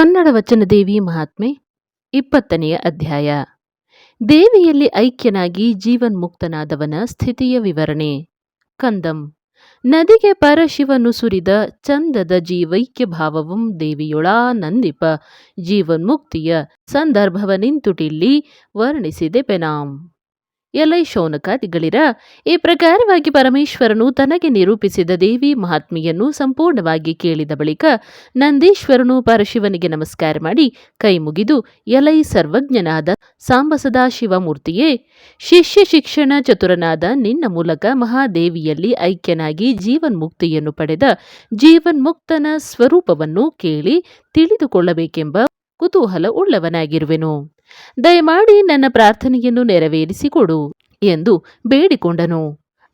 ಕನ್ನಡ ವಚನ ದೇವಿ ಮಹಾತ್ಮೆ 20ನೆಯ ಅಧ್ಯಾಯ. ದೇವಿಯಲ್ಲಿ ಐಕ್ಯನಾಗಿ ಜೀವನ್ಮುಕ್ತನಾದವನ ಸ್ಥಿತಿಯ ವಿವರಣೆ. ಕಂದಂ ನದಿಗೆ ಪರಶಿವನು ಸುರಿದ ಚಂದದ ಜೀವೈಕ್ಯ ಭಾವವಂ ದೇವಿಯೊಳಾ ನಂದಿಪ ಜೀವನ್ಮುಕ್ತಿಯ ಸಂದರ್ಭವನಿಂತುಟಿಲ್ಲಿ ವರ್ಣಿಸಿದೆ ಪೆನಾಂ. ಎಲೈ ಶೌನಕಾದಿಗಳಿರ, ಈ ಪ್ರಕಾರವಾಗಿ ಪರಮೇಶ್ವರನು ತನಗೆ ನಿರೂಪಿಸಿದ ದೇವಿ ಮಹಾತ್ಮೆಯನ್ನು ಸಂಪೂರ್ಣವಾಗಿ ಕೇಳಿದ ಬಳಿಕ ನಂದೀಶ್ವರನು ಪರಶಿವನಿಗೆ ನಮಸ್ಕಾರ ಮಾಡಿ ಕೈ ಮುಗಿದು, ಎಲೈ ಸರ್ವಜ್ಞನಾದ ಸಾಂಬ ಸದಾಶಿವಮೂರ್ತಿಯೇ, ಶಿಷ್ಯ ಶಿಕ್ಷಣ ಚತುರನಾದ ನಿನ್ನ ಮೂಲಕ ಮಹಾದೇವಿಯಲ್ಲಿ ಐಕ್ಯನಾಗಿ ಜೀವನ್ಮುಕ್ತಿಯನ್ನು ಪಡೆದ ಜೀವನ್ಮುಕ್ತನ ಸ್ವರೂಪವನ್ನು ಕೇಳಿ ತಿಳಿದುಕೊಳ್ಳಬೇಕೆಂಬ ಕುತೂಹಲ ಉಳ್ಳವನಾಗಿರುವೆನು. ದಯಮಾಡಿ ನನ್ನ ಪ್ರಾರ್ಥನೆಯನ್ನು ನೆರವೇರಿಸಿಕೊಡು ಎಂದು ಬೇಡಿಕೊಂಡನು.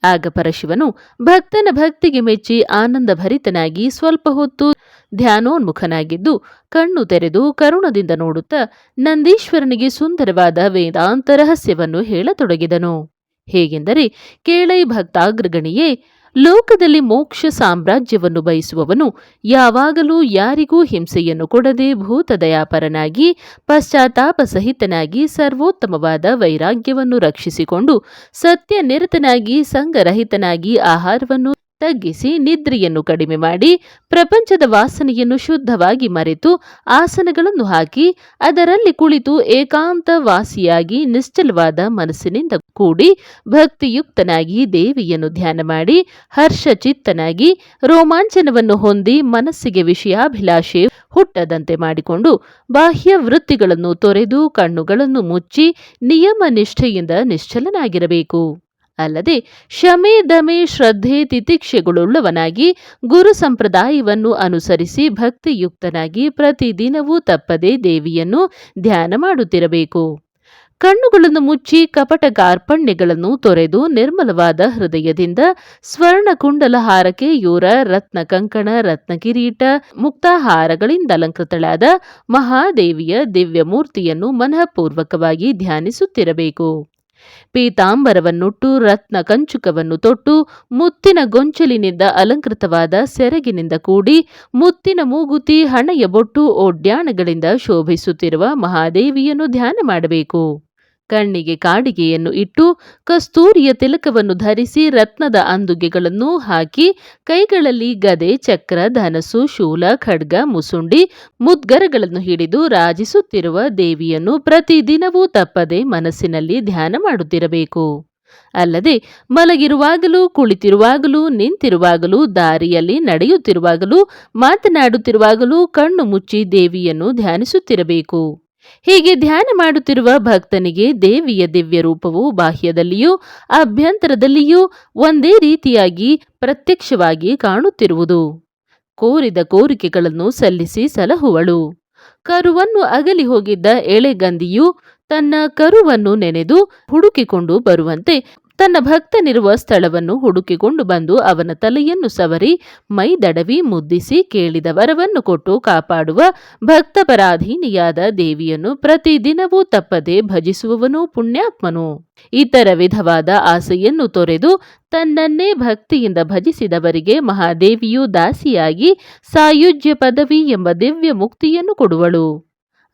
ಆಗ ಪರಶಿವನು ಭಕ್ತನ ಭಕ್ತಿಗೆ ಮೆಚ್ಚಿ ಆನಂದ ಭರಿತನಾಗಿ ಸ್ವಲ್ಪ ಹೊತ್ತು ಧ್ಯಾನೋನ್ಮುಖನಾಗಿದ್ದು ಕಣ್ಣು ತೆರೆದು ಕರುಣದಿಂದ ನೋಡುತ್ತಾ ನಂದೀಶ್ವರನಿಗೆ ಸುಂದರವಾದ ವೇದಾಂತ ರಹಸ್ಯವನ್ನು ಹೇಳತೊಡಗಿದನು. ಹೇಗೆಂದರೆ, ಕೇಳೈ ಭಕ್ತಾಗ್ರಗಣಿಯೇ, ಲೋಕದಲ್ಲಿ ಮೋಕ್ಷ ಸಾಮ್ರಾಜ್ಯವನ್ನು ಬಯಸುವವನು ಯಾವಾಗಲೂ ಯಾರಿಗೂ ಹಿಂಸೆಯನ್ನು ಕೊಡದೆ ಭೂತದಯಾಪರನಾಗಿ ಪಶ್ಚಾತ್ತಾಪ ಸಹಿತನಾಗಿ ಸರ್ವೋತ್ತಮವಾದ ವೈರಾಗ್ಯವನ್ನು ರಕ್ಷಿಸಿಕೊಂಡು ಸತ್ಯನಿರತನಾಗಿ ಸಂಗರಹಿತನಾಗಿ ಆಹಾರವನ್ನು ತಗ್ಗಿಸಿ ನಿದ್ರೆಯನ್ನು ಕಡಿಮೆ ಮಾಡಿ ಪ್ರಪಂಚದ ವಾಸನೆಯನ್ನು ಶುದ್ಧವಾಗಿ ಮರೆತು ಆಸನಗಳನ್ನು ಹಾಕಿ ಅದರಲ್ಲಿ ಕುಳಿತು ಏಕಾಂತ ವಾಸಿಯಾಗಿ ನಿಶ್ಚಲವಾದ ಮನಸ್ಸಿನಿಂದ ಕೂಡಿ ಭಕ್ತಿಯುಕ್ತನಾಗಿ ದೇವಿಯನ್ನು ಧ್ಯಾನ ಮಾಡಿ ಹರ್ಷಚಿತ್ತನಾಗಿ ರೋಮಾಂಚನವನ್ನು ಹೊಂದಿ ಮನಸ್ಸಿಗೆ ವಿಷಯಾಭಿಲಾಷೆ ಹುಟ್ಟದಂತೆ ಮಾಡಿಕೊಂಡು ಬಾಹ್ಯ ವೃತ್ತಿಗಳನ್ನು ತೊರೆದು ಕಣ್ಣುಗಳನ್ನು ಮುಚ್ಚಿ ನಿಯಮ ನಿಷ್ಠೆಯಿಂದ ನಿಶ್ಚಲನಾಗಿರಬೇಕು. ಅಲ್ಲದೆ ಶಮೆ ದಮೆ ಶ್ರದ್ಧೆ ತಿತಿಕ್ಷೆಗಳುಳ್ಳವನಾಗಿ ಗುರು ಸಂಪ್ರದಾಯವನ್ನು ಅನುಸರಿಸಿ ಭಕ್ತಿಯುಕ್ತನಾಗಿ ಪ್ರತಿದಿನವೂ ತಪ್ಪದೆ ದೇವಿಯನ್ನು ಧ್ಯಾನ ಮಾಡುತ್ತಿರಬೇಕು. ಕಣ್ಣುಗಳನ್ನು ಮುಚ್ಚಿ ಕಪಟ ಕಾರ್ಪಣ್ಯಗಳನ್ನು ತೊರೆದು ನಿರ್ಮಲವಾದ ಹೃದಯದಿಂದ ಸ್ವರ್ಣಕುಂಡಲ ಹಾರಕೆಯೂರ ರತ್ನ ಕಂಕಣ ರತ್ನ ಕಿರೀಟ ಮುಕ್ತಾಹಾರಗಳಿಂದ ಅಲಂಕೃತಳಾದ ಮಹಾದೇವಿಯ ದಿವ್ಯ ಮೂರ್ತಿಯನ್ನು ಮನಃಪೂರ್ವಕವಾಗಿ ಧ್ಯಾನಿಸುತ್ತಿರಬೇಕು. ಪೀತಾಂಬರವನ್ನುಟ್ಟು ರತ್ನ ಕಂಚುಕವನ್ನು ತೊಟ್ಟು ಮುತ್ತಿನ ಗೊಂಚಲಿನಿಂದ ಅಲಂಕೃತವಾದ ಸೆರಗಿನಿಂದ ಕೂಡಿ ಮುತ್ತಿನ ಮೂಗುತಿ ಹಣೆಯ ಬೊಟ್ಟು ಒಡ್ಯಾಣಗಳಿಂದ ಶೋಭಿಸುತ್ತಿರುವ ಮಹಾದೇವಿಯನ್ನು ಧ್ಯಾನ ಮಾಡಬೇಕು. ಕಣ್ಣಿಗೆ ಕಾಡಿಗೆಯನ್ನು ಇಟ್ಟು ಕಸ್ತೂರಿಯ ತಿಲಕವನ್ನು ಧರಿಸಿ ರತ್ನದ ಅಂದುಗೆಗಳನ್ನು ಹಾಕಿ ಕೈಗಳಲ್ಲಿ ಗದೆ ಚಕ್ರ ಧನಸ್ಸು ಶೂಲ ಖಡ್ಗ ಮುಸುಂಡಿ ಮುದ್ಗರಗಳನ್ನು ಹಿಡಿದು ರಾಜಿಸುತ್ತಿರುವ ದೇವಿಯನ್ನು ಪ್ರತಿದಿನವೂ ತಪ್ಪದೆ ಮನಸ್ಸಿನಲ್ಲಿ ಧ್ಯಾನ ಮಾಡುತ್ತಿರಬೇಕು. ಅಲ್ಲದೆ ಮಲಗಿರುವಾಗಲೂ ಕುಳಿತಿರುವಾಗಲೂ ನಿಂತಿರುವಾಗಲೂ ದಾರಿಯಲ್ಲಿ ನಡೆಯುತ್ತಿರುವಾಗಲೂ ಮಾತನಾಡುತ್ತಿರುವಾಗಲೂ ಕಣ್ಣು ಮುಚ್ಚಿ ದೇವಿಯನ್ನು ಧ್ಯಾನಿಸುತ್ತಿರಬೇಕು. ಹೀಗೆ ಧ್ಯಾನ ಮಾಡುತ್ತಿರುವ ಭಕ್ತನಿಗೆ ದೇವಿಯ ದಿವ್ಯ ರೂಪವು ಬಾಹ್ಯದಲ್ಲಿಯೂ ಅಭ್ಯಂತರದಲ್ಲಿಯೂ ಒಂದೇ ರೀತಿಯಾಗಿ ಪ್ರತ್ಯಕ್ಷವಾಗಿ ಕಾಣುತ್ತಿರುವುದು. ಕೋರಿದ ಕೋರಿಕೆಗಳನ್ನು ಸಲ್ಲಿಸಿ ಸಲಹುವಳು. ಕರುವನ್ನು ಅಗಲಿ ಹೋಗಿದ್ದ ಎಳೆಗಂದಿಯು ತನ್ನ ಕರುವನ್ನು ನೆನೆದು ಹುಡುಕಿಕೊಂಡು ಬರುವಂತೆ ತನ್ನ ಭಕ್ತನಿರುವ ಸ್ಥಳವನ್ನು ಹುಡುಕಿಕೊಂಡು ಬಂದು ಅವನ ತಲೆಯನ್ನು ಸವರಿ ಮೈದಡವಿ ಮುದ್ದಿಸಿ ಕೇಳಿದ ವರವನ್ನು ಕೊಟ್ಟು ಕಾಪಾಡುವ ಭಕ್ತಪರಾಧೀನಿಯಾದ ದೇವಿಯನ್ನು ಪ್ರತಿದಿನವೂ ತಪ್ಪದೆ ಭಜಿಸುವವನು ಪುಣ್ಯಾತ್ಮನು. ಇತರ ವಿಧವಾದ ಆಸೆಯನ್ನು ತೊರೆದು ತನ್ನನ್ನೇ ಭಕ್ತಿಯಿಂದ ಭಜಿಸಿದವರಿಗೆ ಮಹಾದೇವಿಯು ದಾಸಿಯಾಗಿ ಸಾಯುಜ್ಯ ಪದವಿ ಎಂಬ ದಿವ್ಯ ಮುಕ್ತಿಯನ್ನು ಕೊಡುವಳು.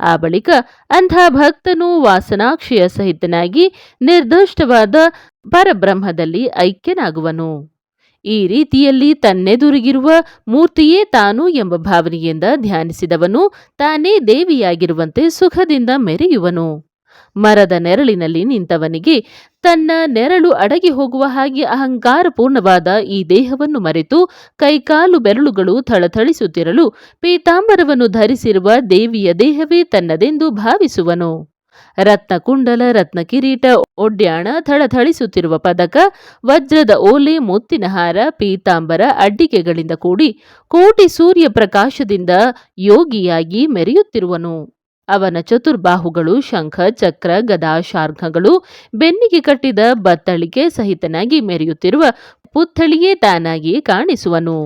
ಆ ಬಳಿಕ ಅಂಥ ಭಕ್ತನು ವಾಸನಾಕ್ಷಯ ಸಹಿತನಾಗಿ ನಿರ್ದಿಷ್ಟವಾದ ಪರಬ್ರಹ್ಮದಲ್ಲಿ ಐಕ್ಯನಾಗುವನು. ಈ ರೀತಿಯಲ್ಲಿ ತನ್ನೆದುರಿಗಿರುವ ಮೂರ್ತಿಯೇ ತಾನು ಎಂಬ ಭಾವನೆಯಿಂದ ಧ್ಯಾನಿಸಿದವನು ತಾನೇ ದೇವಿಯಾಗಿರುವಂತೆ ಸುಖದಿಂದ ಮೆರೆಯುವನು. ಮರದ ನೆರಳಿನಲ್ಲಿ ನಿಂತವನಿಗೆ ತನ್ನ ನೆರಳು ಅಡಗಿ ಹೋಗುವ ಹಾಗೆ ಅಹಂಕಾರಪೂರ್ಣವಾದ ಈ ದೇಹವನ್ನು ಮರೆತು ಕೈಕಾಲು ಬೆರಳುಗಳು ಥಳಥಳಿಸುತ್ತಿರಲು ಪೀತಾಂಬರವನ್ನು ಧರಿಸಿರುವ ದೇವಿಯ ದೇಹವೇ ತನ್ನದೆಂದು ಭಾವಿಸುವನು. ರತ್ನಕುಂಡಲ ರತ್ನ ಕಿರೀಟ ಒಡ್ಯಾಣ ಥಳಥಳಿಸುತ್ತಿರುವ ಪದಕ ವಜ್ರದ ಓಲೆ ಮುತ್ತಿನ ಹಾರ ಪೀತಾಂಬರ ಅಡ್ಡಿಕೆಗಳಿಂದ ಕೂಡಿ ಕೋಟಿ ಸೂರ್ಯ ಪ್ರಕಾಶದಿಂದ ಯೋಗಿಯಾಗಿ ಮೆರೆಯುತ್ತಿರುವನು. ಅವನ ಚತುರ್ಬಾಹುಗಳು ಶಂಖ ಚಕ್ರ ಗದಾ ಶಾರ್ಘಗಳು ಬೆನ್ನಿಗೆ ಕಟ್ಟಿದ ಬತ್ತಳಿಕೆ ಸಹಿತನಾಗಿ ಮೆರೆಯುತ್ತಿರುವ ಪುತ್ಥಳಿಯೇ ತಾನಾಗಿ ಕಾಣಿಸುವನು.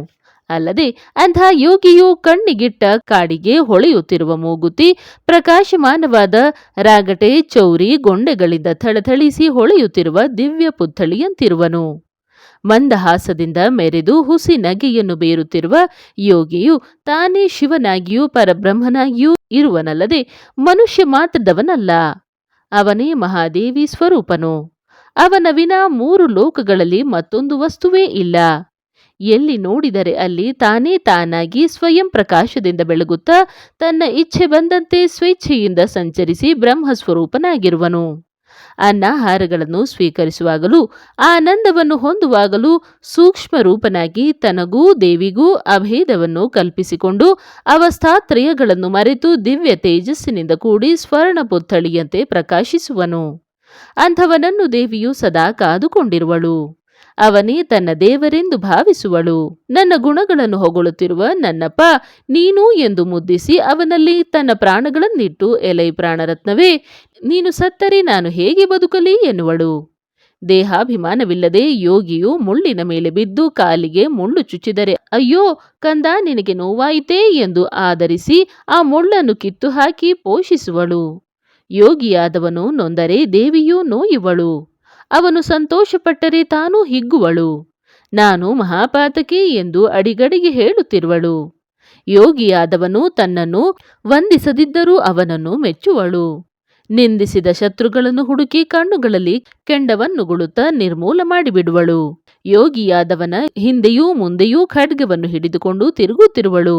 ಅಲ್ಲದೆ ಅಂಥ ಯೋಗಿಯು ಕಣ್ಣಿಗಿಟ್ಟ ಕಾಡಿಗೆ ಹೊಳೆಯುತ್ತಿರುವ ಮೂಗುತಿ ಪ್ರಕಾಶಮಾನವಾದ ರಾಗಟೆ ಚೌರಿ ಗೊಂಡೆಗಳಿಂದ ಥಳಥಳಿಸಿ ಹೊಳೆಯುತ್ತಿರುವ ದಿವ್ಯ ಪುತ್ಥಳಿಯಂತಿರುವನು. ಮಂದಹಾಸದಿಂದ ಮೆರೆದು ಹುಸಿ ನಗೆಯನ್ನು ಬೀರುತ್ತಿರುವ ಯೋಗಿಯು ತಾನೇ ಶಿವನಾಗಿಯೂ ಪರಬ್ರಹ್ಮನಾಗಿಯೂ ಇರುವನಲ್ಲದೆ ಮನುಷ್ಯ ಮಾತ್ರದವನಲ್ಲ. ಅವನೇ ಮಹಾದೇವಿ ಸ್ವರೂಪನು. ಅವನ ವಿನಾ ಮೂರು ಲೋಕಗಳಲ್ಲಿ ಮತ್ತೊಂದು ವಸ್ತುವೇ ಇಲ್ಲ. ಎಲ್ಲಿ ನೋಡಿದರೆ ಅಲ್ಲಿ ತಾನೇ ತಾನಾಗಿ ಸ್ವಯಂ ಪ್ರಕಾಶದಿಂದ ಬೆಳಗುತ್ತಾ ತನ್ನ ಇಚ್ಛೆ ಬಂದಂತೆ ಸ್ವೇಚ್ಛೆಯಿಂದ ಸಂಚರಿಸಿ ಬ್ರಹ್ಮಸ್ವರೂಪನಾಗಿರುವನು. ಅನ್ನಾಹಾರಗಳನ್ನು ಸ್ವೀಕರಿಸುವಾಗಲೂ ಆನಂದವನ್ನು ಹೊಂದುವಾಗಲೂ ಸೂಕ್ಷ್ಮ ರೂಪನಾಗಿ ತನಗೂ ದೇವಿಗೂ ಅಭೇದವನ್ನು ಕಲ್ಪಿಸಿಕೊಂಡು ಅವಸ್ಥಾತ್ರಯಗಳನ್ನು ಮರೆತು ದಿವ್ಯ ತೇಜಸ್ಸಿನಿಂದ ಕೂಡಿ ಸ್ವರ್ಣ ಪುತ್ಥಳಿಯಂತೆ ಪ್ರಕಾಶಿಸುವನು. ಅಂಥವನನ್ನು ದೇವಿಯು ಸದಾ ಕಾದುಕೊಂಡಿರುವಳು. ಅವನೇ ತನ್ನ ದೇವರೆಂದು ಭಾವಿಸುವಳು. ನನ್ನ ಗುಣಗಳನ್ನು ಹೊಗಳುತ್ತಿರುವ ನನ್ನಪ್ಪ ನೀನು ಎಂದು ಮುದ್ದಿಸಿ ಅವನಲ್ಲಿ ತನ್ನ ಪ್ರಾಣಗಳನ್ನಿಟ್ಟು, ಎಲೈ ಪ್ರಾಣರತ್ನವೇ, ನೀನು ಸತ್ತರೆ ನಾನು ಹೇಗೆ ಬದುಕಲಿ ಎನ್ನುವಳು. ದೇಹಾಭಿಮಾನವಿಲ್ಲದೆ ಯೋಗಿಯು ಮುಳ್ಳಿನ ಮೇಲೆ ಬಿದ್ದು ಕಾಲಿಗೆ ಮುಳ್ಳು ಚುಚ್ಚಿದರೆ ಅಯ್ಯೋ ಕಂದ ನಿನಗೆ ನೋವಾಯಿತೇ ಎಂದು ಆದರಿಸಿ ಆ ಮುಳ್ಳನ್ನು ಕಿತ್ತು ಹಾಕಿ ಪೋಷಿಸುವಳು. ಯೋಗಿಯಾದವನು ನೊಂದರೆ ದೇವಿಯೂ ನೋಯುವಳು. ಅವನು ಸಂತೋಷಪಟ್ಟರೆ ತಾನೂ ಹಿಗ್ಗುವಳು. ನಾನು ಮಹಾಪಾತಕಿ ಎಂದು ಅಡಿಗಡಿಗೆ ಹೇಳುತ್ತಿರುವಳು. ಯೋಗಿಯಾದವನು ತನ್ನನ್ನು ವಂದಿಸದಿದ್ದರೂ ಅವನನ್ನು ಮೆಚ್ಚುವಳು. ನಿಂದಿಸಿದ ಶತ್ರುಗಳನ್ನು ಹುಡುಕಿ ಕಣ್ಣುಗಳಲ್ಲಿ ಕೆಂಡವನ್ನುಗುಳುತ್ತಾ ನಿರ್ಮೂಲ ಮಾಡಿಬಿಡುವಳು. ಯೋಗಿಯಾದವನ ಹಿಂದೆಯೂ ಮುಂದೆಯೂ ಖಡ್ಗವನ್ನು ಹಿಡಿದುಕೊಂಡು ತಿರುಗುತ್ತಿರುವಳು.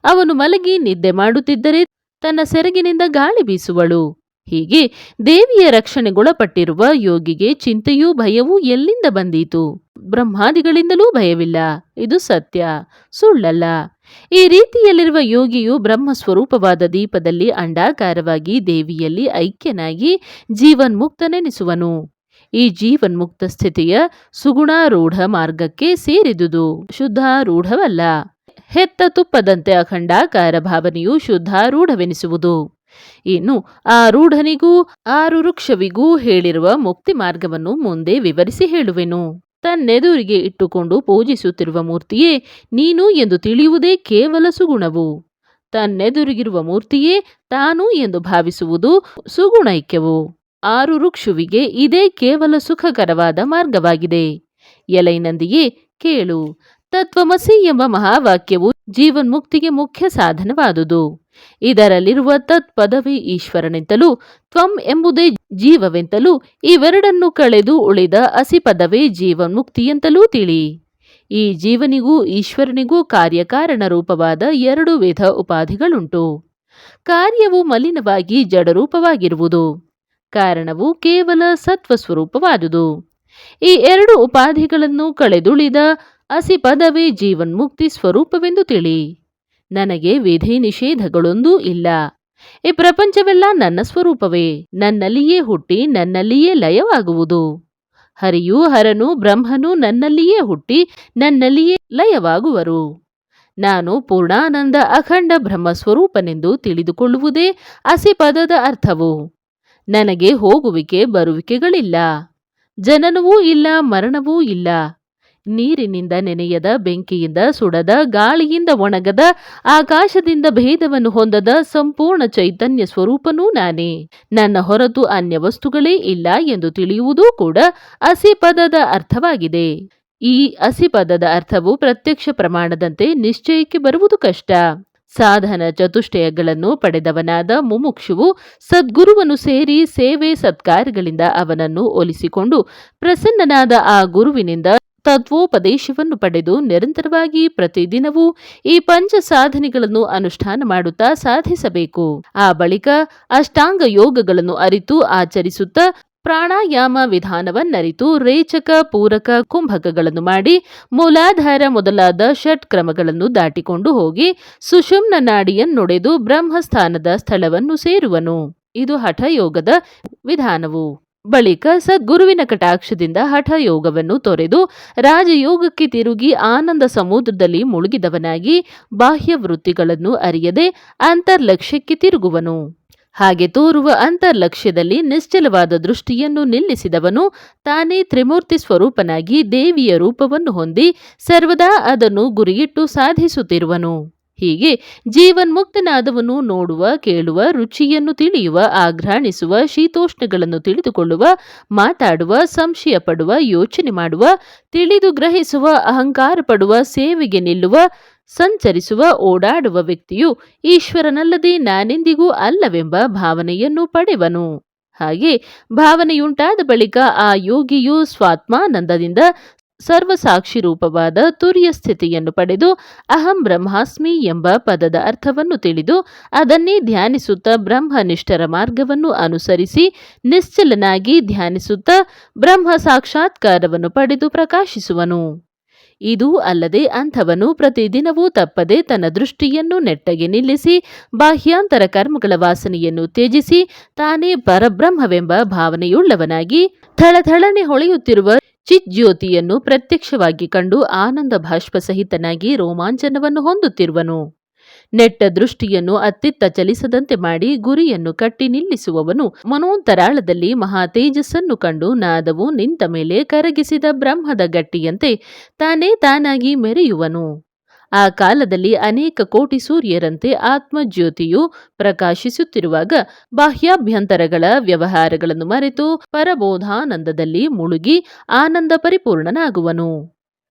ಅವನು ಮಲಗಿ ನಿದ್ದೆ ಮಾಡುತ್ತಿದ್ದರೆ ತನ್ನ ಸೆರಗಿನಿಂದ ಗಾಳಿ ಬೀಸುವಳು. ಹೀಗೆ ದೇವಿಯ ರಕ್ಷಣೆಗೊಳಪಟ್ಟಿರುವ ಯೋಗಿಗೆ ಚಿಂತೆಯೂ ಭಯವೂ ಎಲ್ಲಿಂದ ಬಂದೀತು? ಬ್ರಹ್ಮಾದಿಗಳಿಂದಲೂ ಭಯವಿಲ್ಲ. ಇದು ಸತ್ಯ, ಸುಳ್ಳಲ್ಲ. ಈ ರೀತಿಯಲ್ಲಿರುವ ಯೋಗಿಯು ಬ್ರಹ್ಮಸ್ವರೂಪವಾದ ದೀಪದಲ್ಲಿ ಅಂಡಾಕಾರವಾಗಿ ದೇವಿಯಲ್ಲಿ ಐಕ್ಯನಾಗಿ ಜೀವನ್ಮುಕ್ತನೆನಿಸುವನು. ಈ ಜೀವನ್ಮುಕ್ತ ಸ್ಥಿತಿಯ ಸುಗುಣಾರೂಢ ಮಾರ್ಗಕ್ಕೆ ಸೇರಿದುದು, ಶುದ್ಧಾರೂಢವಲ್ಲ. ಹೆತ್ತ ತುಪ್ಪದಂತೆ ಅಖಂಡಾಕಾರ ಭಾವನೆಯು ಶುದ್ಧಾರೂಢವೆನಿಸುವುದು. ಇನ್ನು ಆರೂಢನಿಗೂ ಆರುರುಕ್ಷವಿಗೂ ಹೇಳಿರುವ ಮುಕ್ತಿ ಮಾರ್ಗವನ್ನು ಮುಂದೆ ವಿವರಿಸಿ ಹೇಳುವೆನು. ತನ್ನೆದುರಿಗೆ ಇಟ್ಟುಕೊಂಡು ಪೂಜಿಸುತ್ತಿರುವ ಮೂರ್ತಿಯೇ ನೀನು ಎಂದು ತಿಳಿಯುವುದೇ ಕೇವಲ ಸುಗುಣವು. ತನ್ನೆದುರಿಗಿರುವ ಮೂರ್ತಿಯೇ ತಾನು ಎಂದು ಭಾವಿಸುವುದು ಸುಗುಣೈಕ್ಯವು. ಆರುರುಕ್ಷುವಿಗೆ ಇದೇ ಕೇವಲ ಸುಖಕರವಾದ ಮಾರ್ಗವಾಗಿದೆ. ಎಲೈನಂದಿಯೇ ಕೇಳು, ತತ್ವಮಸಿ ಎಂಬ ಮಹಾವಾಕ್ಯವು ಜೀವನ್ಮುಕ್ತಿಗೆ ಮುಖ್ಯ ಸಾಧನವಾದುದು. ಇದರಲ್ಲಿರುವ ತತ್ ಪದವಿ ಈಶ್ವರನೆಂತಲೂ ತ್ವಂ ಎಂಬುದೇ ಜೀವವೆಂತಲೂ ಇವೆರಡನ್ನು ಕಳೆದು ಉಳಿದ ಅಸಿ ಪದವೇ ಜೀವನ್ಮುಕ್ತಿಯೆಂತಲೂ ತಿಳಿ. ಈ ಜೀವನಿಗೂ ಈಶ್ವರನಿಗೂ ಕಾರ್ಯಕಾರಣ ರೂಪವಾದ ಎರಡು ವಿಧ ಉಪಾಧಿಗಳುಂಟು. ಕಾರ್ಯವು ಮಲಿನವಾಗಿ ಜಡರೂಪವಾಗಿರುವುದು, ಕಾರಣವು ಕೇವಲ ಸತ್ವಸ್ವರೂಪವಾದುದು. ಈ ಎರಡು ಉಪಾಧಿಗಳನ್ನು ಕಳೆದುಳಿದ ಅಸಿ ಪದವೇ ಜೀವನ್ಮುಕ್ತಿ ಸ್ವರೂಪವೆಂದು ತಿಳಿ. ನನಗೆ ವಿಧಿ ನಿಷೇಧಗಳೊಂದೂ ಇಲ್ಲ. ಈ ಪ್ರಪಂಚವೆಲ್ಲ ನನ್ನ ಸ್ವರೂಪವೇ. ನನ್ನಲ್ಲಿಯೇ ಹುಟ್ಟಿ ನನ್ನಲ್ಲಿಯೇ ಲಯವಾಗುವುದು. ಹರಿಯೂ ಹರನು ಬ್ರಹ್ಮನು ನನ್ನಲ್ಲಿಯೇ ಹುಟ್ಟಿ ನನ್ನಲ್ಲಿಯೇ ಲಯವಾಗುವರು. ನಾನು ಪೂರ್ಣಾನಂದ ಅಖಂಡ ಬ್ರಹ್ಮಸ್ವರೂಪನೆಂದು ತಿಳಿದುಕೊಳ್ಳುವುದೇ ಅಸಿ ಪದದ ಅರ್ಥವು. ನನಗೆ ಹೋಗುವಿಕೆ ಬರುವಿಕೆಗಳಿಲ್ಲ, ಜನನವೂ ಇಲ್ಲ, ಮರಣವೂ ಇಲ್ಲ. ನೀರಿನಿಂದ ನೆನೆಯದ, ಬೆಂಕಿಯಿಂದ ಸುಡದ, ಗಾಳಿಯಿಂದ ಒಣಗದ, ಆಕಾಶದಿಂದ ಭೇದವನ್ನು ಹೊಂದದ ಸಂಪೂರ್ಣ ಚೈತನ್ಯ ಸ್ವರೂಪನೂ ನಾನೇ. ನನ್ನ ಹೊರತು ಅನ್ಯ ವಸ್ತುಗಳೇ ಇಲ್ಲ ಎಂದು ತಿಳಿಯುವುದೂ ಕೂಡ ಅಸಿ ಪದದ ಅರ್ಥವಾಗಿದೆ. ಈ ಅಸಿ ಪದದ ಅರ್ಥವು ಪ್ರತ್ಯಕ್ಷ ಪ್ರಮಾಣದಂತೆ ನಿಶ್ಚಯಕ್ಕೆ ಬರುವುದು ಕಷ್ಟ. ಸಾಧನ ಚತುಷ್ಟಯಗಳನ್ನು ಪಡೆದವನಾದ ಮುಮುಕ್ಷುವು ಸದ್ಗುರುವನ್ನು ಸೇರಿ ಸೇವೆ ಸತ್ಕಾರ್ಯಗಳಿಂದ ಅವನನ್ನು ಒಲಿಸಿಕೊಂಡು ಪ್ರಸನ್ನನಾದ ಆ ಗುರುವಿನಿಂದ ತತ್ವೋಪದೇಶವನ್ನು ಪಡೆದು ನಿರಂತರವಾಗಿ ಪ್ರತಿದಿನವೂ ಈ ಪಂಚ ಸಾಧನೆಗಳನ್ನು ಅನುಷ್ಠಾನ ಮಾಡುತ್ತಾ ಸಾಧಿಸಬೇಕು. ಆ ಬಳಿಕ ಅಷ್ಟಾಂಗ ಯೋಗಗಳನ್ನು ಅರಿತು ಆಚರಿಸುತ್ತಾ ಪ್ರಾಣಾಯಾಮ ವಿಧಾನವನ್ನರಿತು ರೇಚಕ, ಪೂರಕ, ಕುಂಭಕಗಳನ್ನು ಮಾಡಿ ಮೂಲಾಧಾರ ಮೊದಲಾದ ಷಟ್ ಕ್ರಮಗಳನ್ನು ದಾಟಿಕೊಂಡು ಹೋಗಿ ಸುಷುಮ್ನ ನಾಡಿಯನ್ನೊಡೆದು ಬ್ರಹ್ಮಸ್ಥಾನದ ಸ್ಥಳವನ್ನು ಸೇರುವನು. ಇದು ಹಠಯೋಗದ ವಿಧಾನವು. ಬಳಿಕ ಸದ್ಗುರುವಿನ ಕಟಾಕ್ಷದಿಂದ ಹಠಯೋಗವನ್ನು ತೊರೆದು ರಾಜಯೋಗಕ್ಕೆ ತಿರುಗಿ ಆನಂದ ಸಮುದ್ರದಲ್ಲಿ ಮುಳುಗಿದವನಾಗಿ ಬಾಹ್ಯ ವೃತ್ತಿಗಳನ್ನು ಅರಿಯದೆ ಅಂತರ್ಲಕ್ಷ್ಯಕ್ಕೆ ತಿರುಗುವನು. ಹಾಗೆ ತೋರುವ ಅಂತರ್ಲಕ್ಷ್ಯದಲ್ಲಿ ನಿಶ್ಚಲವಾದ ದೃಷ್ಟಿಯನ್ನು ನಿಲ್ಲಿಸಿದವನು ತಾನೇ ತ್ರಿಮೂರ್ತಿ ಸ್ವರೂಪನಾಗಿ ದೇವಿಯ ರೂಪವನ್ನು ಹೊಂದಿ ಸರ್ವದಾ ಅದನ್ನು ಗುರಿಯಿಟ್ಟು ಸಾಧಿಸುತ್ತಿರುವನು. ಹೀಗೆ ಜೀವನ್ಮುಕ್ತನಾದವನು ನೋಡುವ, ಕೇಳುವ, ರುಚಿಯನ್ನು ತಿಳಿಯುವ, ಆಘ್ರಾಣಿಸುವ, ಶೀತೋಷ್ಣಗಳನ್ನು ತಿಳಿದುಕೊಳ್ಳುವ, ಮಾತಾಡುವ, ಸಂಶಯ ಪಡುವ, ಯೋಚನೆ ಮಾಡುವ, ತಿಳಿದು ಗ್ರಹಿಸುವ, ಅಹಂಕಾರ ಪಡುವ, ಸೇವೆಗೆ ನಿಲ್ಲುವ, ಸಂಚರಿಸುವ, ಓಡಾಡುವ ವ್ಯಕ್ತಿಯು ಈಶ್ವರನಲ್ಲದೆ ನಾನೆಂದಿಗೂ ಅಲ್ಲವೆಂಬ ಭಾವನೆಯನ್ನು ಪಡೆವನು. ಹಾಗೆ ಭಾವನೆಯುಂಟಾದ ಬಳಿಕ ಆ ಯೋಗಿಯು ಸ್ವಾತ್ಮಾನಂದದಿಂದ ಸರ್ವಸಾಕ್ಷಿ ರೂಪವಾದ ತುರಿಯ ಸ್ಥಿತಿಯನ್ನು ಪಡೆದು ಅಹಂ ಬ್ರಹ್ಮಾಸ್ಮಿ ಎಂಬ ಪದದ ಅರ್ಥವನ್ನು ತಿಳಿದು ಅದನ್ನೇ ಧ್ಯಾನಿಸುತ್ತಾ ಬ್ರಹ್ಮನಿಷ್ಠರ ಮಾರ್ಗವನ್ನು ಅನುಸರಿಸಿ ನಿಶ್ಚಲನಾಗಿ ಧ್ಯಾನಿಸುತ್ತಾ ಬ್ರಹ್ಮ ಸಾಕ್ಷಾತ್ಕಾರವನ್ನು ಪಡೆದು ಪ್ರಕಾಶಿಸುವನು. ಇದೂ ಅಲ್ಲದೆ ಅಂಥವನು ಪ್ರತಿದಿನವೂ ತಪ್ಪದೆ ತನ್ನ ದೃಷ್ಟಿಯನ್ನು ನೆಟ್ಟಗೆ ನಿಲ್ಲಿಸಿ ಬಾಹ್ಯಾಂತರ ಕರ್ಮಗಳ ವಾಸನೆಯನ್ನು ತ್ಯಜಿಸಿ ತಾನೇ ಪರಬ್ರಹ್ಮವೆಂಬ ಭಾವನೆಯುಳ್ಳವನಾಗಿ ಥಳಥಳನೆ ಹೊಳೆಯುತ್ತಿರುವ ಚಿಜ್ಯೋತಿಯನ್ನು ಪ್ರತ್ಯಕ್ಷವಾಗಿ ಕಂಡು ಆನಂದ ಬಾಷ್ಪ ಸಹಿತನಾಗಿ ರೋಮಾಂಚನವನ್ನು ಹೊಂದುತ್ತಿರುವನು. ನೆಟ್ಟ ದೃಷ್ಟಿಯನ್ನು ಅತ್ತಿತ್ತ ಚಲಿಸದಂತೆ ಮಾಡಿ ಗುರಿಯನ್ನು ಕಟ್ಟಿ ನಿಲ್ಲಿಸುವವನು ಮನೋಂತರಾಳದಲ್ಲಿ ಮಹಾ ತೇಜಸ್ಸನ್ನು ಕಂಡು ನಾದವು ನಿಂತ ಮೇಲೆ ಕರಗಿಸಿದ ಬ್ರಹ್ಮದ ಗಟ್ಟಿಯಂತೆ ತಾನೇ ತಾನಾಗಿ ಮೆರೆಯುವನು. ಆ ಕಾಲದಲ್ಲಿ ಅನೇಕ ಕೋಟಿ ಸೂರ್ಯರಂತೆ ಆತ್ಮಜ್ಯೋತಿಯು ಪ್ರಕಾಶಿಸುತ್ತಿರುವಾಗ ಬಾಹ್ಯಾಭ್ಯಂತರಗಳ ವ್ಯವಹಾರಗಳನ್ನು ಮರೆತು ಪರಬೋಧಾನಂದದಲ್ಲಿ ಮುಳುಗಿ ಆನಂದ ಪರಿಪೂರ್ಣನಾಗುವನು.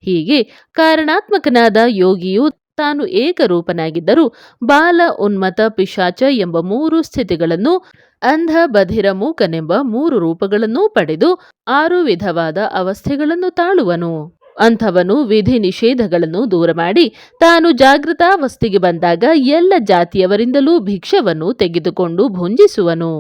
ಹೀಗೆ ಕಾರಣಾತ್ಮಕನಾದ ಯೋಗಿಯು ತಾನು ಏಕರೂಪನಾಗಿದ್ದರೂ ಬಾಲ, ಉನ್ಮತ್ತ, ಪಿಶಾಚ ಎಂಬ 3 ಸ್ಥಿತಿಗಳನ್ನು, ಅಂಧ, ಬಧಿರ, ಮೂಕನೆಂಬ 3 ರೂಪಗಳನ್ನೂ ಪಡೆದು 6 ವಿಧವಾದ ಅವಸ್ಥೆಗಳನ್ನು ತಾಳುವನು. ಅಂಥವನು ವಿಧಿ ನಿಷೇಧಗಳನ್ನು ದೂರ ಮಾಡಿ ತಾನು ಜಾಗೃತಾವಸ್ಥೆಗೆ ಬಂದಾಗ ಎಲ್ಲ ಜಾತಿಯವರಿಂದಲೂ ಭಿಕ್ಷವನ್ನು ತೆಗೆದುಕೊಂಡು ಭುಂಜಿಸುವನು.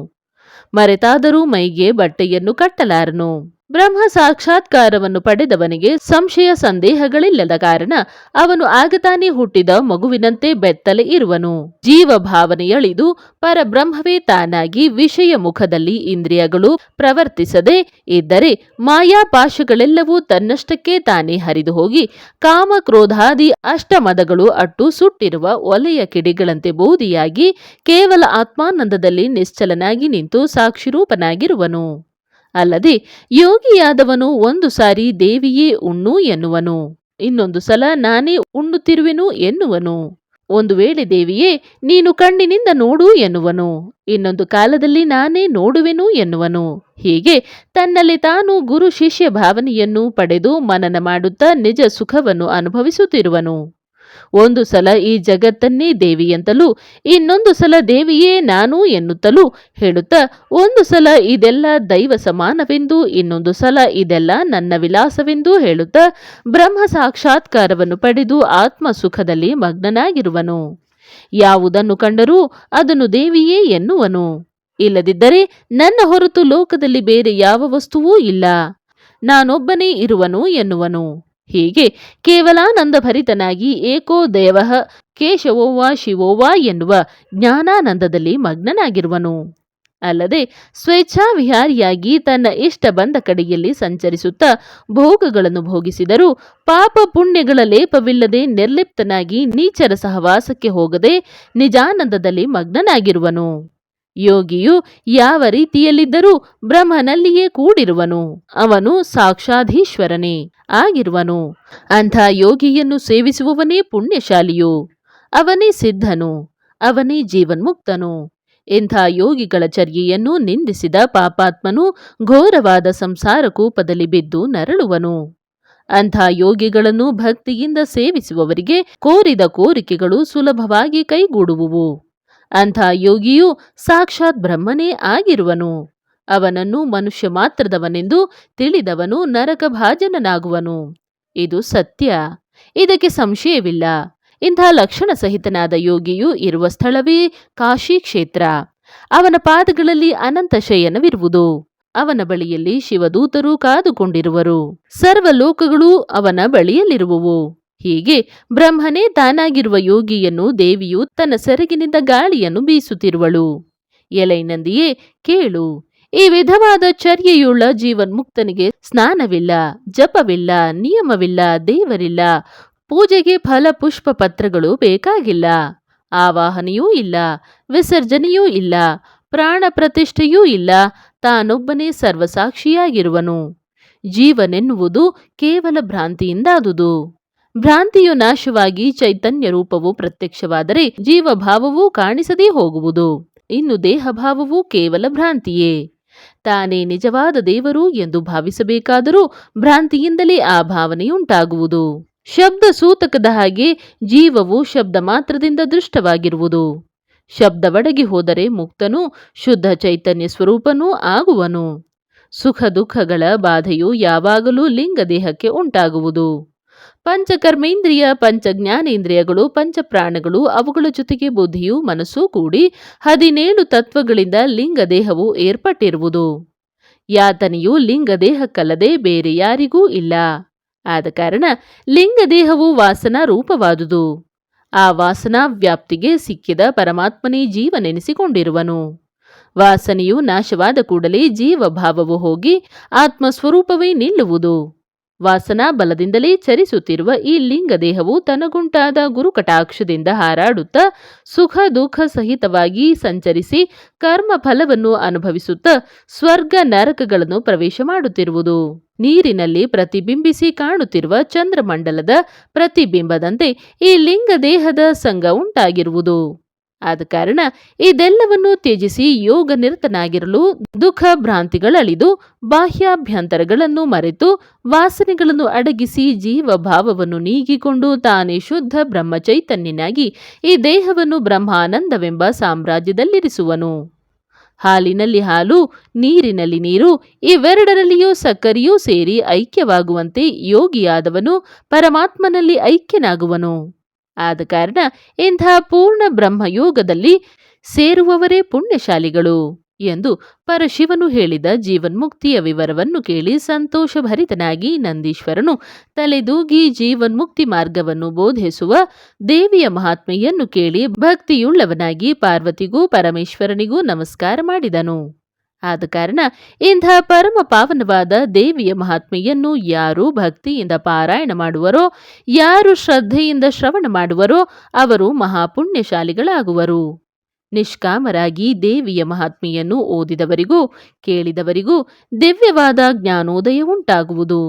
ಮರೆತಾದರೂ ಮೈಗೆ ಬಟ್ಟೆಯನ್ನು ಕಟ್ಟಲಾರನು. ಬ್ರಹ್ಮ ಸಾಕ್ಷಾತ್ಕಾರವನ್ನು ಪಡೆದವನಿಗೆ ಸಂಶಯ ಸಂದೇಹಗಳಿಲ್ಲದ ಕಾರಣ ಅವನು ಆಗತಾನೆ ಹುಟ್ಟಿದ ಮಗುವಿನಂತೆ ಬೆತ್ತಲೆ ಇರುವನು. ಜೀವ ಭಾವನೆಯಳಿದು ಪರಬ್ರಹ್ಮವೇ ತಾನಾಗಿ ವಿಷಯ ಮುಖದಲ್ಲಿ ಇಂದ್ರಿಯಗಳು ಪ್ರವರ್ತಿಸದೆ ಇದ್ದರೆ ಮಾಯಾಪಾಶಗಳೆಲ್ಲವೂ ತನ್ನಷ್ಟಕ್ಕೆ ತಾನೇ ಹರಿದು ಹೋಗಿ ಕಾಮ ಕ್ರೋಧಾದಿ ಅಷ್ಟಮದಗಳು ಅಟ್ಟು ಸುಟ್ಟಿರುವ ಒಲೆಯ ಕಿಡಿಗಳಂತೆ ಬೂದಿಯಾಗಿ ಕೇವಲ ಆತ್ಮಾನಂದದಲ್ಲಿ ನಿಶ್ಚಲನಾಗಿ ನಿಂತು ಸಾಕ್ಷಿರೂಪನಾಗಿರುವನು. ಅಲ್ಲದೆ ಯೋಗಿಯಾದವನು ಒಂದು ಸಾರಿ ದೇವಿಯೇ ಉಣ್ಣು ಎನ್ನುವನು, ಇನ್ನೊಂದು ಸಲ ನಾನೇ ಉಣ್ಣುತ್ತಿರುವೆನು ಎನ್ನುವನು. ಒಂದು ವೇಳೆ ದೇವಿಯೇ ನೀನು ಕಣ್ಣಿನಿಂದ ನೋಡು ಎನ್ನುವನು, ಇನ್ನೊಂದು ಕಾಲದಲ್ಲಿ ನಾನೇ ನೋಡುವೆನು ಎನ್ನುವನು. ಹೀಗೆ ತನ್ನಲ್ಲಿ ತಾನು ಗುರು ಶಿಷ್ಯ ಭಾವನೆಯನ್ನು ಪಡೆದು ಮನನ ಮಾಡುತ್ತಾ ನಿಜ ಸುಖವನ್ನು ಅನುಭವಿಸುತ್ತಿರುವನು. ಒಂದು ಸಲ ಈ ಜಗತ್ತನ್ನೇ ದೇವಿಯಂತಲೂ ಇನ್ನೊಂದು ಸಲ ದೇವಿಯೇ ನಾನು ಎನ್ನುತ್ತಲೂ ಹೇಳುತ್ತಾ ಒಂದು ಸಲ ಇದೆಲ್ಲ ದೈವ ಸಮಾನವೆಂದು ಇನ್ನೊಂದು ಸಲ ಇದೆಲ್ಲ ನನ್ನ ವಿಲಾಸವೆಂದೂ ಹೇಳುತ್ತಾ ಬ್ರಹ್ಮ ಸಾಕ್ಷಾತ್ಕಾರವನ್ನು ಪಡೆದು ಆತ್ಮ ಸುಖದಲ್ಲಿ ಮಗ್ನನಾಗಿರುವನು. ಯಾವುದನ್ನು ಕಂಡರೂ ಅದನ್ನು ದೇವಿಯೇ ಎನ್ನುವನು. ಇಲ್ಲದಿದ್ದರೆ ನನ್ನ ಹೊರತು ಲೋಕದಲ್ಲಿ ಬೇರೆ ಯಾವ ವಸ್ತುವೂ ಇಲ್ಲ, ನಾನೊಬ್ಬನೇ ಇರುವನು ಎನ್ನುವನು. ಹೀಗೆ ಕೇವಲಾನಂದಭರಿತನಾಗಿ ಏಕೋ ದೇವಃ ಕೇಶವೋವಾ ಶಿವೋವಾ ಎನ್ನುವ ಜ್ಞಾನಾನಂದದಲ್ಲಿ ಮಗ್ನನಾಗಿರುವನು. ಅಲ್ಲದೆ ಸ್ವೇಚ್ಛಾವಿಹಾರಿಯಾಗಿ ತನ್ನ ಇಷ್ಟ ಬಂದ ಕಡೆಯಲ್ಲಿ ಸಂಚರಿಸುತ್ತಾ ಭೋಗಗಳನ್ನು ಭೋಗಿಸಿದರೂ ಪಾಪ ಪುಣ್ಯಗಳ ಲೇಪವಿಲ್ಲದೆ ನಿರ್ಲಿಪ್ತನಾಗಿ ನೀಚರ ಸಹವಾಸಕ್ಕೆ ಹೋಗದೆ ನಿಜಾನಂದದಲ್ಲಿ ಮಗ್ನನಾಗಿರುವನು. ಯೋಗಿಯು ಯಾವ ರೀತಿಯಲ್ಲಿದ್ದರೂ ಬ್ರಹ್ಮನಲ್ಲಿಯೇ ಕೂಡಿರುವನು. ಅವನು ಸಾಕ್ಷಾಧೀಶ್ವರನೇ ಆಗಿರುವನು. ಅಂಥ ಯೋಗಿಯನ್ನು ಸೇವಿಸುವವನೇ ಪುಣ್ಯಶಾಲಿಯು, ಅವನೇ ಸಿದ್ಧನು, ಅವನೇ ಜೀವನ್ಮುಕ್ತನು. ಇಂಥ ಯೋಗಿಗಳ ಚರ್ಯೆಯನ್ನು ನಿಂದಿಸಿದ ಪಾಪಾತ್ಮನು ಘೋರವಾದ ಸಂಸಾರ ಕೂಪದಲ್ಲಿ ಬಿದ್ದು ನರಳುವನು. ಅಂಥ ಯೋಗಿಗಳನ್ನು ಭಕ್ತಿಯಿಂದ ಸೇವಿಸುವವರಿಗೆ ಕೋರಿದ ಕೋರಿಕೆಗಳು ಸುಲಭವಾಗಿ ಕೈಗೂಡುವುವು. ಅಂಥ ಯೋಗಿಯು ಸಾಕ್ಷಾತ್ ಬ್ರಹ್ಮನೇ ಆಗಿರುವನು. ಅವನನ್ನು ಮನುಷ್ಯ ಮಾತ್ರದವನೆಂದು ತಿಳಿದವನು ನರಕ ಭಾಜನನಾಗುವನು. ಇದು ಸತ್ಯ, ಇದಕ್ಕೆ ಸಂಶಯವಿಲ್ಲ. ಇಂಥ ಲಕ್ಷಣ ಸಹಿತನಾದ ಯೋಗಿಯು ಇರುವ ಸ್ಥಳವೇ ಕಾಶಿ ಕ್ಷೇತ್ರ. ಅವನ ಪಾದಗಳಲ್ಲಿ ಅನಂತ ಶಯನವಿರುವುದು. ಅವನ ಬಳಿಯಲ್ಲಿ ಶಿವದೂತರು ಕಾದುಕೊಂಡಿರುವರು. ಸರ್ವ ಲೋಕಗಳೂ ಅವನ ಬಳಿಯಲ್ಲಿರುವುವು. ಹೀಗೆ ಬ್ರಹ್ಮನೇ ತಾನಾಗಿರುವ ಯೋಗಿಯನ್ನು ದೇವಿಯು ತನ್ನ ಸೆರಗಿನಿಂದ ಗಾಳಿಯನ್ನು ಬೀಸುತ್ತಿರುವಳು. ಎಲೈ ನಂದಿಯೇ ಕೇಳು, ಈ ವಿಧವಾದ ಚರ್ಯೆಯುಳ್ಳ ಜೀವನ್ಮುಕ್ತನಿಗೆ ಸ್ನಾನವಿಲ್ಲ, ಜಪವಿಲ್ಲ, ನಿಯಮವಿಲ್ಲ, ದೇವರಿಲ್ಲ, ಪೂಜೆಗೆ ಫಲ ಪುಷ್ಪ ಪತ್ರಗಳು ಬೇಕಾಗಿಲ್ಲ, ಆವಾಹನೆಯೂ ಇಲ್ಲ, ವಿಸರ್ಜನೆಯೂ ಇಲ್ಲ, ಪ್ರಾಣ ಪ್ರತಿಷ್ಠೆಯೂ ಇಲ್ಲ. ತಾನೊಬ್ಬನೇ ಸರ್ವಸಾಕ್ಷಿಯಾಗಿರುವನು. ಜೀವನೆನ್ನುವುದು ಕೇವಲ ಭ್ರಾಂತಿಯಿಂದಾದುದು. ಭ್ರಾಂತಿಯು ನಾಶವಾಗಿ ಚೈತನ್ಯ ರೂಪವು ಪ್ರತ್ಯಕ್ಷವಾದರೆ ಜೀವಭಾವವು ಕಾಣಿಸದೇ ಹೋಗುವುದು. ಇನ್ನು ದೇಹಭಾವವು ಕೇವಲ ಭ್ರಾಂತಿಯೇ. ತಾನೇ ನಿಜವಾದ ದೇವರು ಎಂದು ಭಾವಿಸಬೇಕಾದರೂ ಭ್ರಾಂತಿಯಿಂದಲೇ ಆ ಭಾವನೆಯುಂಟಾಗುವುದು. ಶಬ್ದ ಸೂತಕದ ಹಾಗೆ ಜೀವವು ಶಬ್ದ ಮಾತ್ರದಿಂದ ದೃಷ್ಟವಾಗಿರುವುದು. ಶಬ್ದವಡಗಿ ಹೋದರೆ ಮುಕ್ತನೂ ಶುದ್ಧ ಚೈತನ್ಯ ಸ್ವರೂಪನೂ ಆಗುವನು. ಸುಖ ದುಃಖಗಳ ಬಾಧೆಯು ಯಾವಾಗಲೂ ಲಿಂಗ ದೇಹಕ್ಕೆ ಉಂಟಾಗುವುದು. ಪಂಚಕರ್ಮೇಂದ್ರಿಯ, ಪಂಚಜ್ಞಾನೇಂದ್ರಿಯಗಳು, ಪಂಚಪ್ರಾಣಗಳು, ಅವುಗಳ ಜೊತೆಗೆ ಬುದ್ಧಿಯು ಮನಸ್ಸು ಕೂಡಿ 17 ತತ್ವಗಳಿಂದ ಲಿಂಗ ದೇಹವು ಏರ್ಪಟ್ಟಿರುವುದು. ಯಾತನೆಯು ಲಿಂಗ ದೇಹಕ್ಕಲ್ಲದೆ ಬೇರೆ ಯಾರಿಗೂ ಇಲ್ಲ. ಆದ ಕಾರಣ ಲಿಂಗ ದೇಹವು ವಾಸನಾ ರೂಪವಾದುದು. ಆ ವಾಸನಾ ವ್ಯಾಪ್ತಿಗೆ ಸಿಕ್ಕಿದ ಪರಮಾತ್ಮನೇ ಜೀವನೆನಿಸಿಕೊಂಡಿರುವನು. ವಾಸನೆಯು ನಾಶವಾದ ಕೂಡಲೇ ಜೀವಭಾವವು ಹೋಗಿ ಆತ್ಮಸ್ವರೂಪವೇ ನಿಲ್ಲುವುದು. ವಾಸನಾ ಬಲದಿಂದಲೇ ಚರಿಸುತ್ತಿರುವ ಈ ಲಿಂಗ ದೇಹವು ತನಗುಂಟಾದ ಗುರುಕಟಾಕ್ಷದಿಂದ ಹಾರಾಡುತ್ತಾ ಸುಖ ದುಃಖ ಸಹಿತವಾಗಿ ಸಂಚರಿಸಿ ಕರ್ಮ ಫಲವನ್ನು ಅನುಭವಿಸುತ್ತಾ ಸ್ವರ್ಗ ನರಕಗಳನ್ನು ಪ್ರವೇಶ ಮಾಡುತ್ತಿರುವುದು. ನೀರಿನಲ್ಲಿ ಪ್ರತಿಬಿಂಬಿಸಿ ಕಾಣುತ್ತಿರುವ ಚಂದ್ರಮಂಡಲದ ಪ್ರತಿಬಿಂಬದಂತೆ ಈ ಲಿಂಗ ದೇಹದ ಸಂಘ ಉಂಟಾಗಿರುವುದು. ಆದ ಕಾರಣ ಇದೆಲ್ಲವನ್ನು ತ್ಯಜಿಸಿ ಯೋಗ ನಿರತನಾಗಿರಲು ದುಃಖ ಭ್ರಾಂತಿಗಳಳಿದು ಬಾಹ್ಯಾಭ್ಯಂತರಗಳನ್ನು ಮರೆತು ವಾಸನೆಗಳನ್ನು ಅಡಗಿಸಿ ಜೀವಭಾವವನ್ನು ನೀಗಿಕೊಂಡು ತಾನೇ ಶುದ್ಧ ಬ್ರಹ್ಮಚೈತನ್ಯನಾಗಿ ಈ ದೇಹವನ್ನು ಬ್ರಹ್ಮಾನಂದವೆಂಬ ಸಾಮ್ರಾಜ್ಯದಲ್ಲಿರಿಸುವನು. ಹಾಲಿನಲ್ಲಿ ಹಾಲು, ನೀರಿನಲ್ಲಿ ನೀರು, ಇವೆರಡರಲ್ಲಿಯೂ ಸಕ್ಕರೆಯೂ ಸೇರಿ ಐಕ್ಯವಾಗುವಂತೆ ಯೋಗಿಯಾದವನು ಪರಮಾತ್ಮನಲ್ಲಿ ಐಕ್ಯನಾಗುವನು. ಆದ ಕಾರಣ ಇಂಥ ಪೂರ್ಣ ಬ್ರಹ್ಮಯೋಗದಲ್ಲಿ ಸೇರುವವರೇ ಪುಣ್ಯಶಾಲಿಗಳು ಎಂದು ಪರಶಿವನು ಹೇಳಿದ ಜೀವನ್ಮುಕ್ತಿಯ ವಿವರವನ್ನು ಕೇಳಿ ಸಂತೋಷಭರಿತನಾಗಿ ನಂದೀಶ್ವರನು ತಲೆದೂಗಿ ಜೀವನ್ಮುಕ್ತಿ ಮಾರ್ಗವನ್ನು ಬೋಧಿಸುವ ದೇವಿಯ ಮಹಾತ್ಮೆಯನ್ನು ಕೇಳಿ ಭಕ್ತಿಯುಳ್ಳವನಾಗಿ ಪಾರ್ವತಿಗೂ ಪರಮೇಶ್ವರನಿಗೂ ನಮಸ್ಕಾರ ಮಾಡಿದನು. ಆದ ಕಾರಣ ಇಂಥ ಪರಮ ಪಾವನವಾದ ದೇವಿಯ ಮಹಾತ್ಮೆಯನ್ನು ಯಾರು ಭಕ್ತಿಯಿಂದ ಪಾರಾಯಣ ಮಾಡುವರೋ, ಯಾರು ಶ್ರದ್ಧೆಯಿಂದ ಶ್ರವಣ ಮಾಡುವರೋ ಅವರು ಮಹಾಪುಣ್ಯಶಾಲಿಗಳಾಗುವರು. ನಿಷ್ಕಾಮರಾಗಿ ದೇವಿಯ ಮಹಾತ್ಮೆಯನ್ನು ಓದಿದವರಿಗೂ ಕೇಳಿದವರಿಗೂ ದಿವ್ಯವಾದ ಜ್ಞಾನೋದಯ ಉಂಟಾಗುವುದು.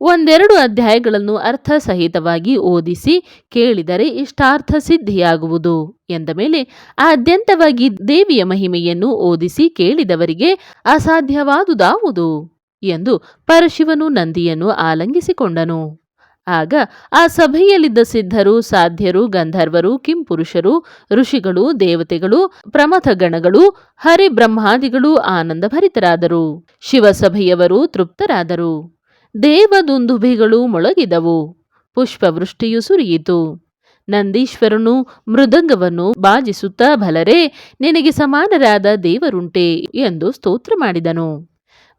1-2 ಅಧ್ಯಾಯಗಳನ್ನು ಅರ್ಥ ಸಹಿತವಾಗಿ ಓದಿಸಿ ಕೇಳಿದರೆ ಇಷ್ಟಾರ್ಥ ಸಿದ್ಧಿಯಾಗುವುದು ಎಂದ ಮೇಲೆ ಆದ್ಯಂತವಾಗಿ ದೇವಿಯ ಮಹಿಮೆಯನ್ನು ಓದಿಸಿ ಕೇಳಿದವರಿಗೆ ಅಸಾಧ್ಯವಾದುದಾವುದು ಎಂದು ಪರಶಿವನು ನಂದಿಯನ್ನು ಆಲಂಗಿಸಿಕೊಂಡನು. ಆಗ ಆ ಸಭೆಯಲ್ಲಿದ್ದ ಸಿದ್ಧರು, ಸಾಧ್ಯರು, ಗಂಧರ್ವರು, ಕಿಂಪುರುಷರು, ಋಷಿಗಳು, ದೇವತೆಗಳು, ಪ್ರಮಥಗಣಗಳು, ಹರಿಬ್ರಹ್ಮಾದಿಗಳು ಆನಂದಭರಿತರಾದರು. ಶಿವಸಭೆಯವರು ತೃಪ್ತರಾದರು. ದೇವದುಂದುಭಿಗಳು ಮೊಳಗಿದವು. ಪುಷ್ಪವೃಷ್ಟಿಯು ಸುರಿಯಿತು. ನಂದೀಶ್ವರನು ಮೃದಂಗವನ್ನು ಬಾಜಿಸುತ್ತಾ ಭಲರೇ, ನಿನಗೆ ಸಮಾನರಾದ ದೇವರುಂಟೆ ಎಂದು ಸ್ತೋತ್ರ ಮಾಡಿದನು.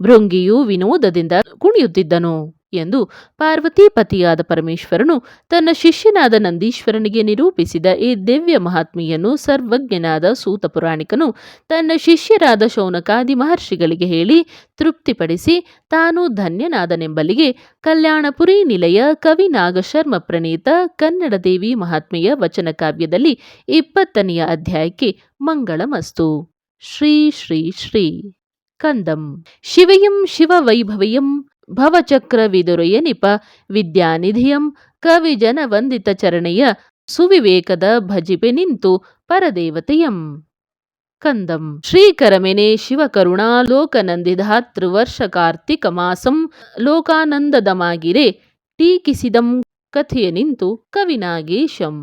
ಭೃಂಗಿಯು ವಿನೋದದಿಂದ ಕುಣಿಯುತ್ತಿದ್ದನು ಎಂದು ಪಾರ್ವತೀಪತಿಯಾದ ಪರಮೇಶ್ವರನು ತನ್ನ ಶಿಷ್ಯನಾದ ನಂದೀಶ್ವರನಿಗೆ ನಿರೂಪಿಸಿದ ಈ ದಿವ್ಯ ಮಹಾತ್ಮೆಯನ್ನು ಸರ್ವಜ್ಞನಾದ ಸೂತ ಪುರಾಣಿಕನು ತನ್ನ ಶಿಷ್ಯರಾದ ಶೌನಕಾದಿ ಮಹರ್ಷಿಗಳಿಗೆ ಹೇಳಿ ತೃಪ್ತಿಪಡಿಸಿ ತಾನು ಧನ್ಯನಾದನೆಂಬಲ್ಲಿಗೆ ಕಲ್ಯಾಣಪುರಿ ನಿಲಯ ಕವಿ ನಾಗಶರ್ಮ ಪ್ರಣೀತ ಕನ್ನಡ ದೇವಿ ಮಹಾತ್ಮೆಯ ವಚನ ಕಾವ್ಯದಲ್ಲಿ 20ನೇ ಅಧ್ಯಾಯಕ್ಕೆ ಮಂಗಳಮಸ್ತು. ಶ್ರೀ ಶ್ರೀ ಶ್ರೀ ಕಂದಂ ಶಿವಯಂ ಶಿವವೈಭವಯಂ ಭವಚಕ್ರ ವಿದುರಯನಿಪ ವಿದ್ಯಾನಿಧಿಯಂ ಕವಿಜನ ವಂದಿತ ಚರಣೆಯ ಸುವಿವೇಕದ ಭಜಿಪೆ ನಿಂತು ಪರದೇವತೆಯಂ ಕಂದಂ ಶ್ರೀಕರಮೆನೆ ಶಿವಕರುಣಾ ಲೋಕನಂದಿಧಾತೃ ವರ್ಷ ಕಾರ್ತಿಕ ಮಾಸಂ ಲೋಕಾನಂದದಮಾಗಿರೆ ಟೀಕಿಸಿದಂ ಕಥೆಯ ನಿಂತು ಕವಿನಾಗೇಶಂ.